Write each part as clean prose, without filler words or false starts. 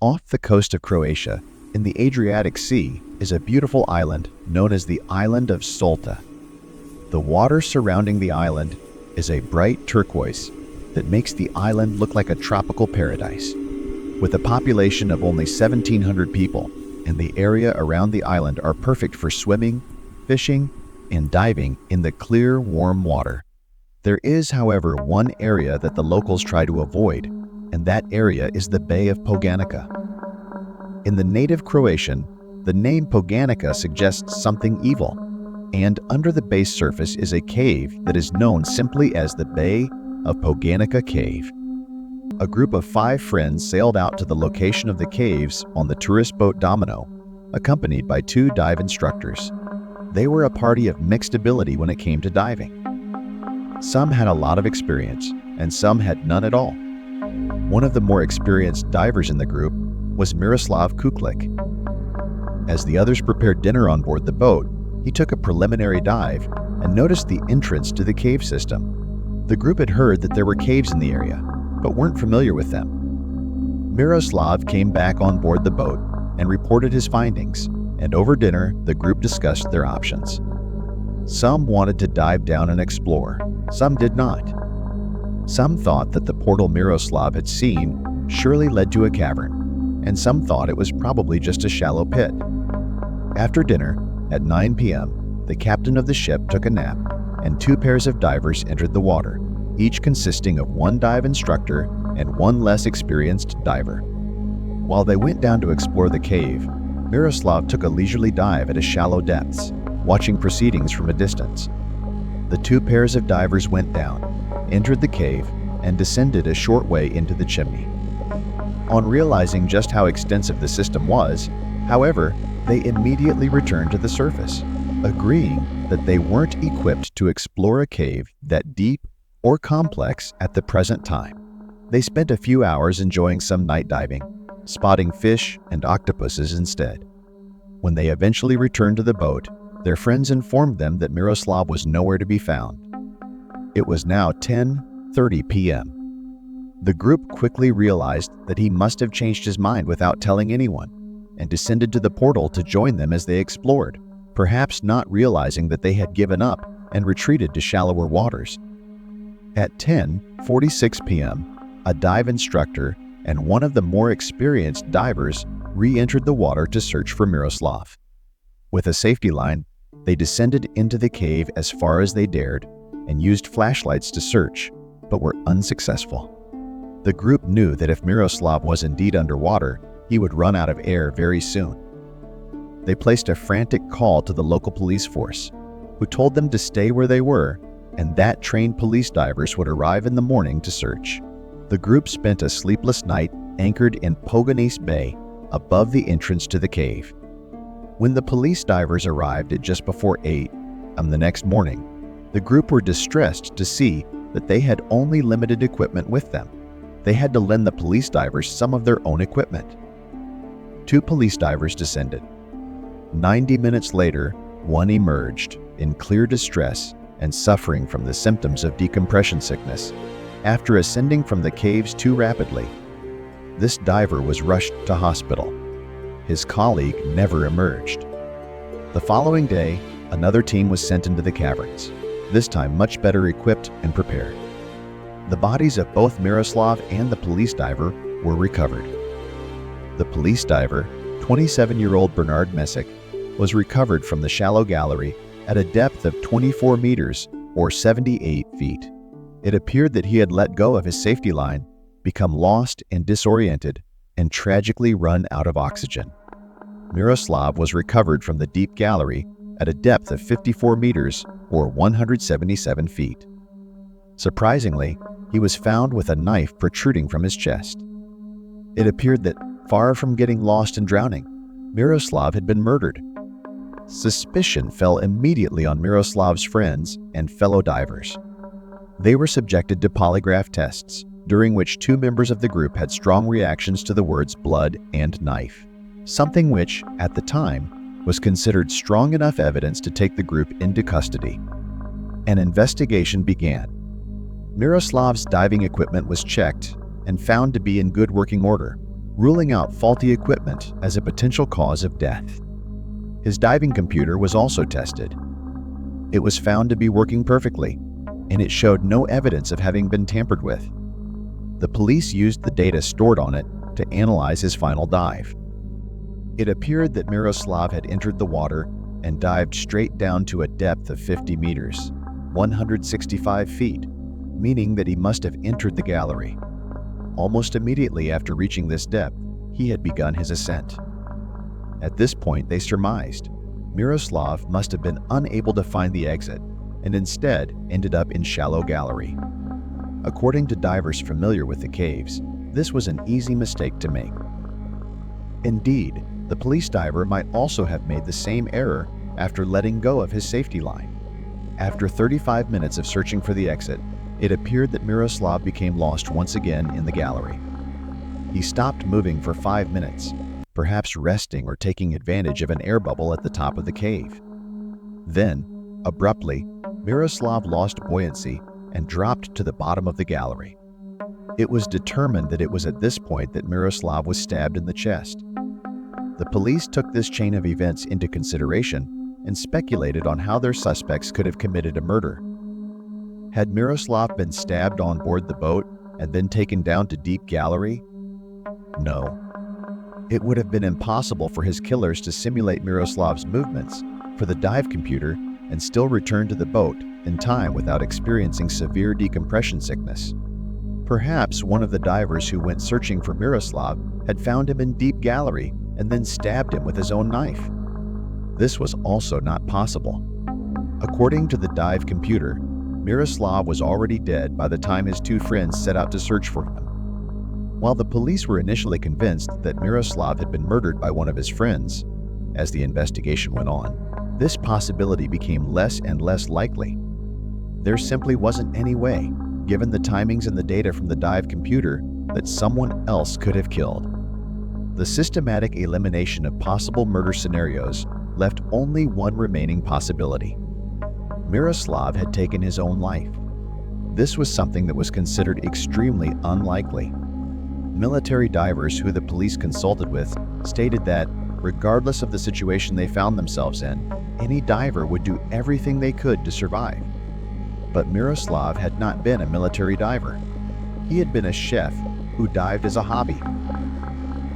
Off the coast of Croatia, in the Adriatic Sea, is a beautiful island known as the island of Solta. The water surrounding the island is a bright turquoise that makes the island look like a tropical paradise. With a population of only 1,700 people, and the area around the island are perfect for swimming, fishing, and diving in the clear, warm water. There is, however, one area that the locals try to avoid, and that area is the Bay of Poganica. In the native Croatian, the name Poganica suggests something evil, and under the bay's surface is a cave that is known simply as the Bay of Poganica Cave. A group of 5 friends sailed out to the location of the caves on the tourist boat Domino, accompanied by 2 dive instructors. They were a party of mixed ability when it came to diving. Some had a lot of experience, and some had none at all. One of the more experienced divers in the group was Miroslav Kuklis. As the others prepared dinner on board the boat, he took a preliminary dive and noticed the entrance to the cave system. The group had heard that there were caves in the area, but weren't familiar with them. Miroslav came back on board the boat and reported his findings, and over dinner, the group discussed their options. Some wanted to dive down and explore, some did not. Some thought that the portal Miroslav had seen surely led to a cavern, and some thought it was probably just a shallow pit. After dinner, at 9 p.m., the captain of the ship took a nap, and 2 pairs of divers entered the water, each consisting of 1 dive instructor and 1 less experienced diver. While they went down to explore the cave, Miroslav took a leisurely dive at a shallow depths, watching proceedings from a distance. The 2 pairs of divers went down, entered the cave, and descended a short way into the chimney. On realizing just how extensive the system was, however, they immediately returned to the surface, agreeing that they weren't equipped to explore a cave that deep or complex at the present time. They spent a few hours enjoying some night diving, spotting fish and octopuses instead. When they eventually returned to the boat, their friends informed them that Miroslav was nowhere to be found. It was now 10:30 p.m. The group quickly realized that he must have changed his mind without telling anyone, and descended to the portal to join them as they explored, perhaps not realizing that they had given up and retreated to shallower waters. At 10:46 p.m., a dive instructor and one of the more experienced divers re-entered the water to search for Miroslav. With a safety line, they descended into the cave as far as they dared and used flashlights to search, but were unsuccessful. The group knew that if Miroslav was indeed underwater, he would run out of air very soon. They placed a frantic call to the local police force, who told them to stay where they were, and that trained police divers would arrive in the morning to search. The group spent a sleepless night anchored in Poganica Bay, above the entrance to the cave. When the police divers arrived at just before 8 on the next morning, the group were distressed to see that they had only limited equipment with them. They had to lend the police divers some of their own equipment. 2 police divers descended. 90 minutes later, one emerged in clear distress and suffering from the symptoms of decompression sickness after ascending from the caves too rapidly. This diver was rushed to hospital. His colleague never emerged. The following day, another team was sent into the caverns, this time much better equipped and prepared. The bodies of both Miroslav and the police diver were recovered. The police diver, 27-year-old Bernard Mesic, was recovered from the shallow gallery at a depth of 24 meters or 78 feet. It appeared that he had let go of his safety line, become lost and disoriented, and tragically run out of oxygen. Miroslav was recovered from the deep gallery at a depth of 54 meters or 177 feet. Surprisingly, he was found with a knife protruding from his chest. It appeared that, far from getting lost and drowning, Miroslav had been murdered. Suspicion fell immediately on Miroslav's friends and fellow divers. They were subjected to polygraph tests, during which 2 members of the group had strong reactions to the words blood and knife, something which, at the time, was considered strong enough evidence to take the group into custody. An investigation began. Miroslav's diving equipment was checked and found to be in good working order, ruling out faulty equipment as a potential cause of death. His diving computer was also tested. It was found to be working perfectly, and it showed no evidence of having been tampered with. The police used the data stored on it to analyze his final dive. It appeared that Miroslav had entered the water and dived straight down to a depth of 50 meters, 165 feet, meaning that he must have entered the gallery. Almost immediately after reaching this depth, he had begun his ascent. At this point, they surmised Miroslav must have been unable to find the exit and instead ended up in shallow gallery. According to divers familiar with the caves, this was an easy mistake to make. Indeed, the police diver might also have made the same error after letting go of his safety line. After 35 minutes of searching for the exit, it appeared that Miroslav became lost once again in the gallery. He stopped moving for 5 minutes, perhaps resting or taking advantage of an air bubble at the top of the cave. Then, abruptly, Miroslav lost buoyancy and dropped to the bottom of the gallery. It was determined that it was at this point that Miroslav was stabbed in the chest. The police took this chain of events into consideration and speculated on how their suspects could have committed a murder. Had Miroslav been stabbed on board the boat and then taken down to deep gallery? No. It would have been impossible for his killers to simulate Miroslav's movements for the dive computer and still return to the boat in time without experiencing severe decompression sickness. Perhaps one of the divers who went searching for Miroslav had found him in deep gallery and then stabbed him with his own knife. This was also not possible. According to the dive computer, Miroslav was already dead by the time his two friends set out to search for him. While the police were initially convinced that Miroslav had been murdered by one of his friends, as the investigation went on, this possibility became less and less likely. There simply wasn't any way, given the timings and the data from the dive computer, that someone else could have killed. The systematic elimination of possible murder scenarios left only one remaining possibility. Miroslav had taken his own life. This was something that was considered extremely unlikely. Military divers who the police consulted with stated that, regardless of the situation they found themselves in, any diver would do everything they could to survive. But Miroslav had not been a military diver. He had been a chef who dived as a hobby.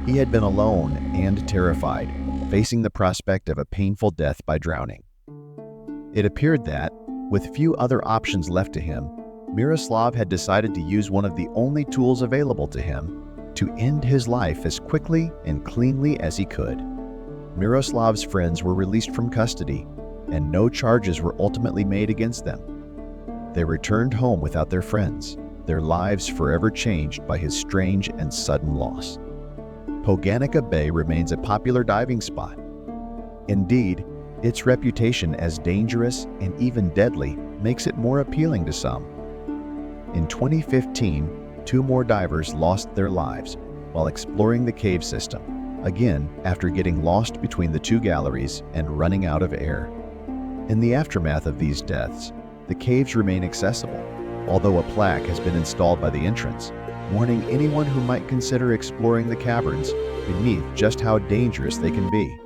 He had been alone and terrified, facing the prospect of a painful death by drowning. It appeared that, with few other options left to him, Miroslav had decided to use one of the only tools available to him to end his life as quickly and cleanly as he could. Miroslav's friends were released from custody, and no charges were ultimately made against them. They returned home without their friends, their lives forever changed by his strange and sudden loss. Poganica Bay remains a popular diving spot. Indeed, its reputation as dangerous and even deadly makes it more appealing to some. In 2015, 2 more divers lost their lives while exploring the cave system, again after getting lost between the 2 galleries and running out of air. In the aftermath of these deaths, the caves remain accessible, although a plaque has been installed by the entrance, warning anyone who might consider exploring the caverns beneath just how dangerous they can be.